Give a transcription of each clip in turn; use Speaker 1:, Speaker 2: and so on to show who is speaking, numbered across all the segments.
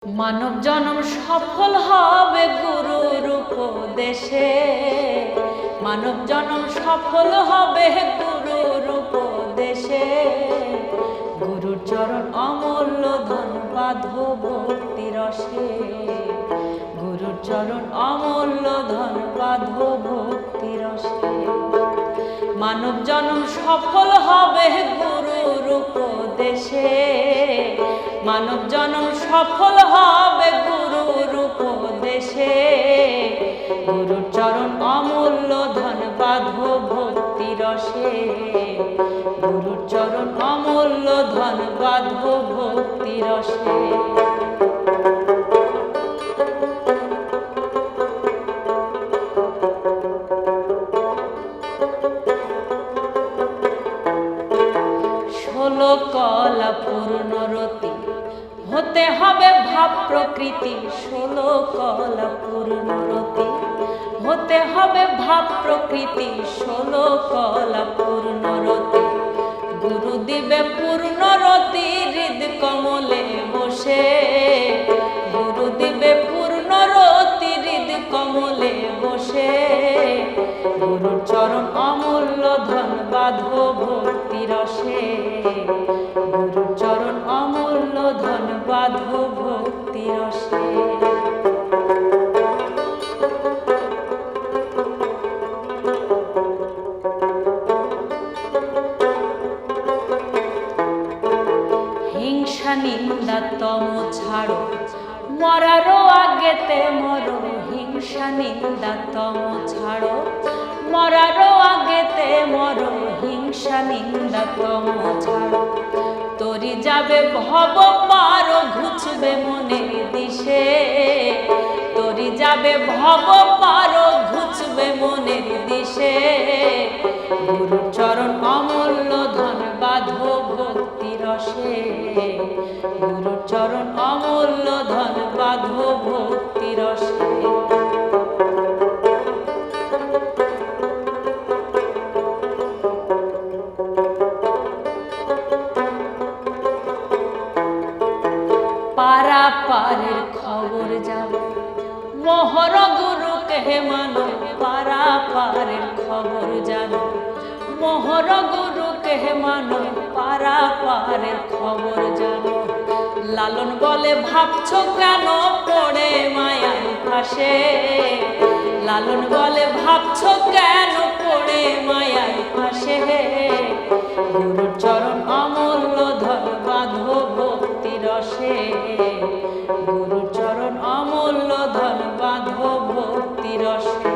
Speaker 1: মানব জনম সফল হবে গুরুর উপদেশে। মানব জনম সফল হবে গুরুর উপদেশে। গুরুর চরণ অমূল্য ধন বাঁধব ভক্তি রসে। গুরুর চরণ অমূল্য ধন বাঁধব ভক্তি রসে। মানব জনম সফল হবে গুরুর উপদেশে। মানব জনম সফল হবে গুরুর উপদেশে। গুরুর চরণ অমূল্য ধন বাঁধব ভক্তি রসে। গুরুর চরণ অমূল্য ধন বাঁধব ভক্তি রসে। ষোলো কলা পূর্ণরতি হতে হবে ভাব প্রকৃতি। ষোলো কলা পূর্ণরতি হতে হবে ভাব প্রকৃতি। ষোলো কলা পূর্ণরতি গুরু দিবে পূর্ণরতি হৃদ কমলে বসে। গুরু দিবে পূর্ণরতি হৃদ কমলে বসে। গুরুর চরণ অমূল্য ধন বাঁধব ভক্তি রসে। গুরুর চরণ অমূল্য ধন বাঁধব ভক্তি রসে। হিংসা নিন্দা তম ছাড়ো মরারও আগেতে মরো। হিংসা নিন্দা তম ছাড়ো মরারও আগেতে মরো। হিংসা নিন্দা তম ছাড়ো তরি যাবে ভব পার ঘুচবে মনের দিশে। তরি যাবে ভব পার ঘুচবে মনের দিশে। গুরুর চরণ অমূল্য ধন বাঁধব ভক্তি রসে। গুরুর চরণ অমূল্য ধন বাঁধব ভক্তি রসে। পারা পারের খবর যাবে মোহর গুরুকে মানো। পারা পারের খবর জানো মোহর গুরুকে মানো। পারা পারের খবর জানো। লালন বলে ভাবছো কেন পড়ে মায়ার ফাঁসে। লালন বলে ভাবছো কেন পড়ে মায়ার ফাঁসে। গুরুর চরণ অমূল্য ধন বাঁধব ভক্তি রসে। গুরুর চরণ অমূল্য ধন বাঁধব ভক্তি রসে।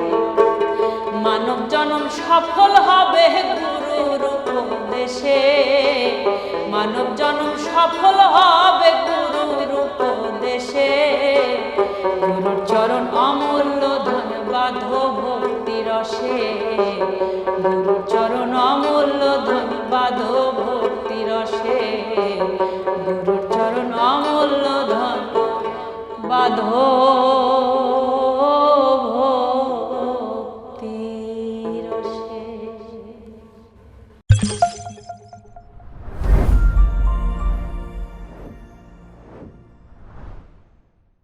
Speaker 1: মানব জনম সফল হবে গুরুর উপদেশে। মানব জনম সফল হবে